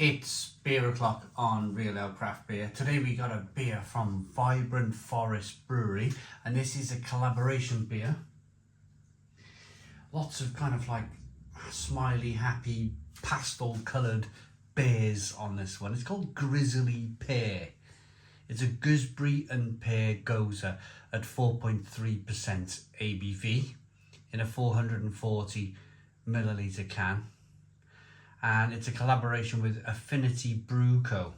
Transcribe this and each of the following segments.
It's beer o'clock on Real Ale Craft Beer. Today we got a beer from Vibrant Forest Brewery, and this is a collaboration beer. Lots of kind of like smiley, happy, pastel coloured beers on this one. It's called Grizzly Pear. It's a Gooseberry and Pear Gose at 4.3% ABV in a 440 milliliter can. And it's a collaboration with Affinity Brew Co.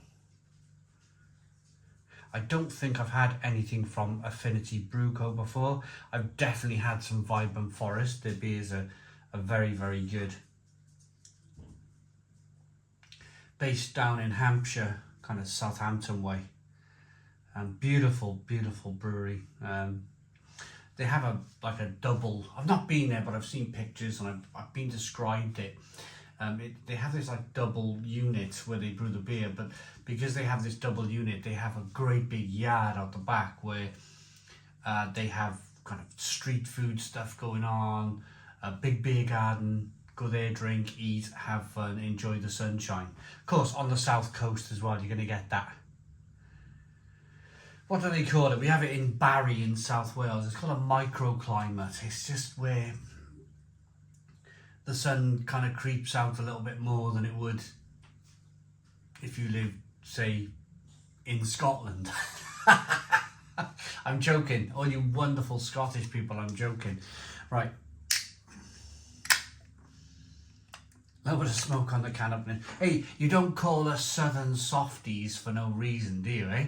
I don't think I've had anything from Affinity Brew Co before. I've definitely had some Vibrant Forest. Their beers are very, very good. Based down in Hampshire, kind of Southampton way. Beautiful, beautiful brewery. They have a double, I've not been there, but I've seen pictures and I've been described it. They have this like double unit where they brew the beer, but because they have this double unit, they have a great big yard out the back where they have kind of street food stuff going on, a big beer garden, go there, drink, eat, have fun, enjoy the sunshine. Of course, on the south coast as well, you're going to get that. What do they call it? We have it in Barry in South Wales. It's called a microclimate. It's just where the sun kind of creeps out a little bit more than it would if you lived, say, in Scotland. I'm joking. All you wonderful Scottish people, I'm joking. Right. A little bit of smoke on the can opening. Hey, you don't call us Southern softies for no reason, do you, eh?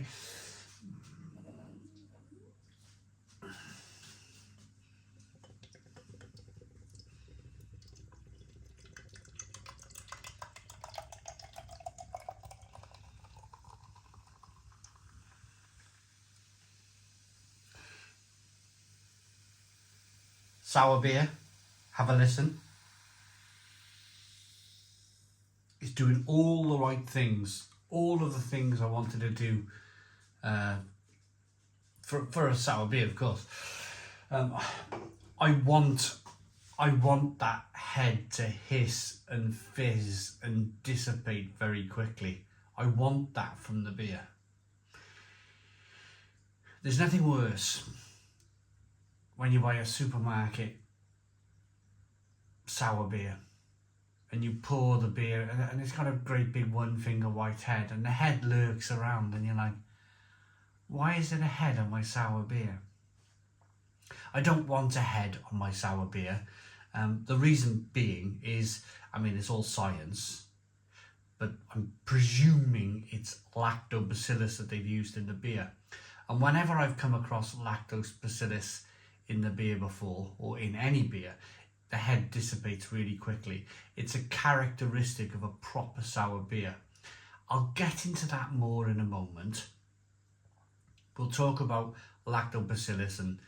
Sour beer, have a listen. It's doing all the right things, all of the things I wanted to do for a sour beer, of course. I want that head to hiss and fizz and dissipate very quickly. I want that from the beer. There's nothing worse when you buy a supermarket sour beer and you pour the beer and it's got a great big one finger white head and the head lurks around and you're like, why is it a head on my sour beer? I don't want a head on my sour beer. The reason being is, I mean, it's all science, but I'm presuming it's lactobacillus that they've used in the beer. And whenever I've come across lactobacillus in the beer before, or in any beer, the head dissipates really quickly. It's a characteristic of a proper sour beer. I'll get into that more in a moment. We'll talk about lactobacillus and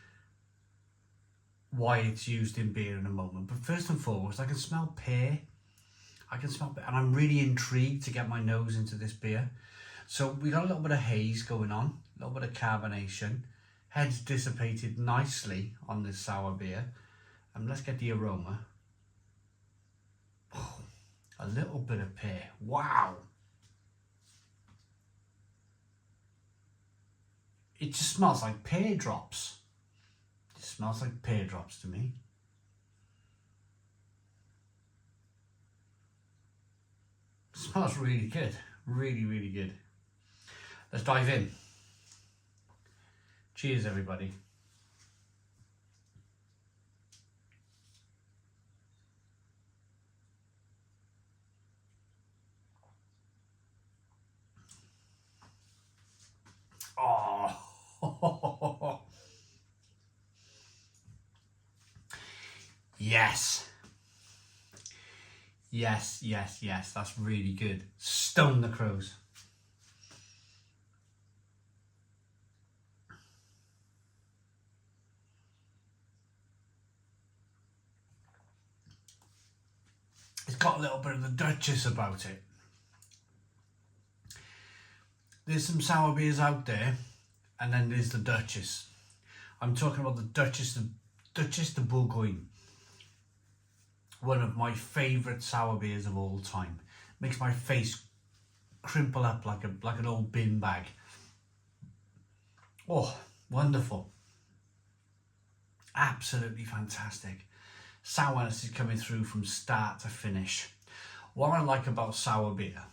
why it's used in beer in a moment. But first and foremost, I can smell pear. And I'm really intrigued to get my nose into this beer. So we got a little bit of haze going on, a little bit of carbonation. Head's dissipated nicely on this sour beer. Let's get the aroma. Oh, a little bit of pear. Wow. It just smells like pear drops. It smells like pear drops to me. It smells really good. Really, really good. Let's dive in. Cheers, everybody. Oh, yes. Yes, yes, yes. That's really good. Stone the crows. It's got a little bit of the Duchess about it. There's some sour beers out there, and then there's the Duchess. I'm talking about the Duchess de Bourgogne. One of my favourite sour beers of all time. Makes my face crimple up like an old bin bag. Oh, wonderful. Absolutely fantastic. Sourness is coming through from start to finish. What I like about sour beer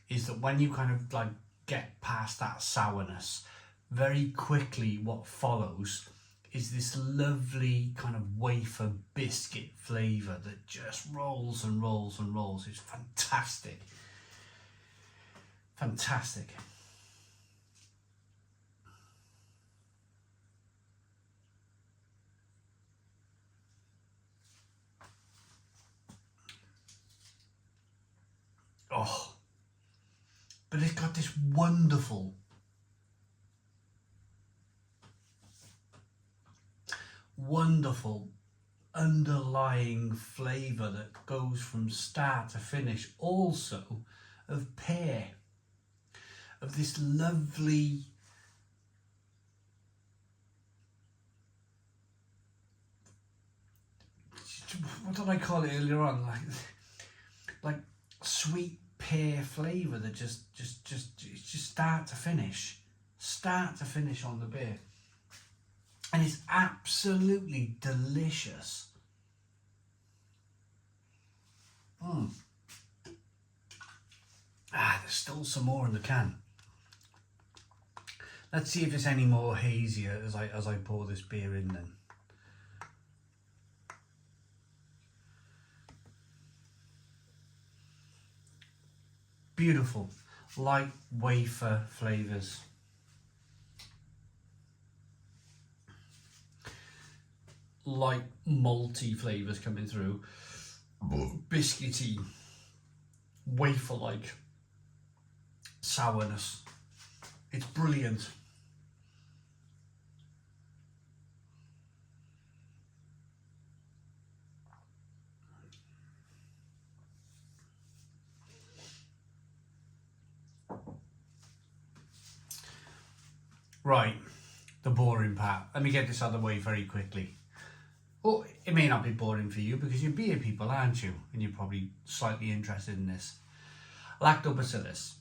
is that when you kind of like get past that sourness, very quickly what follows is this lovely kind of wafer biscuit flavour that just rolls and rolls and rolls. It's fantastic. Fantastic. Oh, but it's got this wonderful underlying flavour that goes from start to finish, also of pear, of this lovely what did I call it earlier on, like sweet pear flavour that just start to finish on the beer. And it's absolutely delicious. There's still some more in the can. Let's see if it's any more hazier as I pour this beer in then. Beautiful, light wafer flavours. Light malty flavours coming through. Biscuity, wafer-like sourness. It's brilliant. Right, the boring part. Let me get this out of the way very quickly. Oh, it may not be boring for you because you're beer people, aren't you? And you're probably slightly interested in this. Lactobacillus.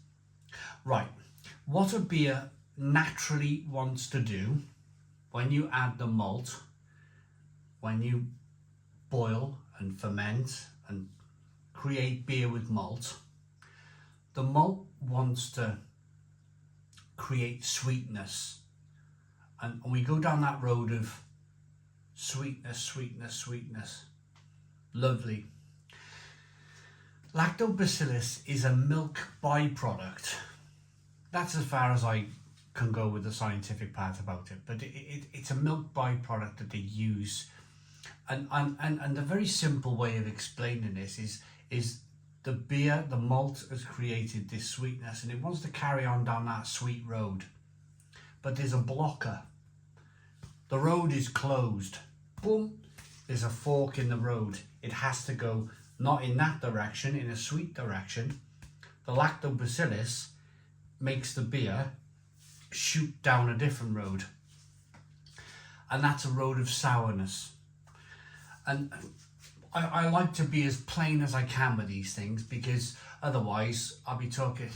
Right, what a beer naturally wants to do when you add the malt, when you boil and ferment and create beer with malt, the malt wants to create sweetness, and we go down that road of sweetness. Lovely. Lactobacillus is a milk byproduct. That's as far as I can go with the scientific part about it, but it's a milk byproduct that they use, and the very simple way of explaining this is the beer, the malt has created this sweetness and it wants to carry on down that sweet road, but there's a blocker. The road is closed. Boom, there's a fork in the road. It has to go not in that direction, in a sweet direction. The lactobacillus makes the beer shoot down a different road, and that's a road of sourness. And I like to be as plain as I can with these things, because otherwise I'll be talking,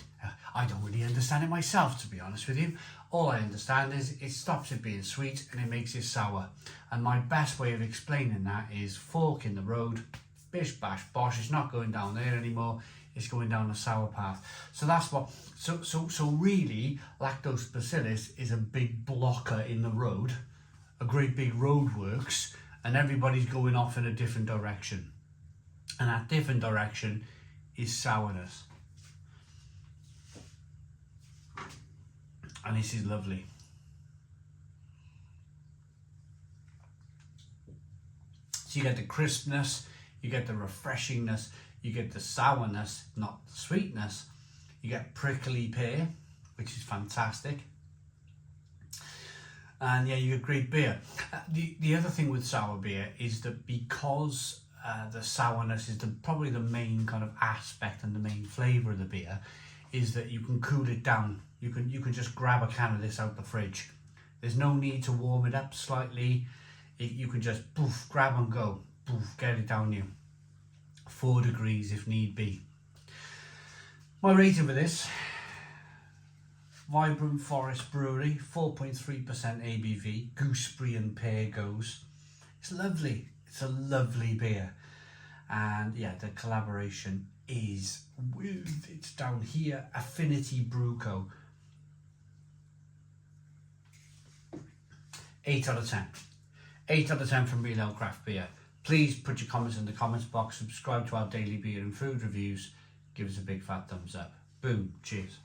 I don't really understand it myself, to be honest with you. All I understand is it stops it being sweet and it makes it sour. And my best way of explaining that is fork in the road, bish bash bosh, it's not going down there anymore, it's going down a sour path. So that's what, so really lactobacillus is a big blocker in the road, a great big roadworks, and everybody's going off in a different direction. And that different direction is sourness. And this is lovely. So you get the crispness, you get the refreshingness, you get the sourness, not the sweetness. You get prickly pear, which is fantastic. And yeah, you get great beer. The other thing with sour beer is that because the sourness is probably the main kind of aspect and the main flavour of the beer, is that you can cool it down. You can just grab a can of this out the fridge. There's no need to warm it up slightly. You can just poof, grab and go, poof, get it down you. 4 degrees if need be. My rating for this: Vibrant Forest Brewery, 4.3% ABV, Gooseberry and Pear Gose. It's lovely. It's a lovely beer. And yeah, the collaboration is, it's down here, Affinity Brew Co. 8 out of 10. 8 out of 10 from Real Ale Craft Beer. Please put your comments in the comments box, subscribe to our daily beer and food reviews, give us a big fat thumbs up. Boom, cheers.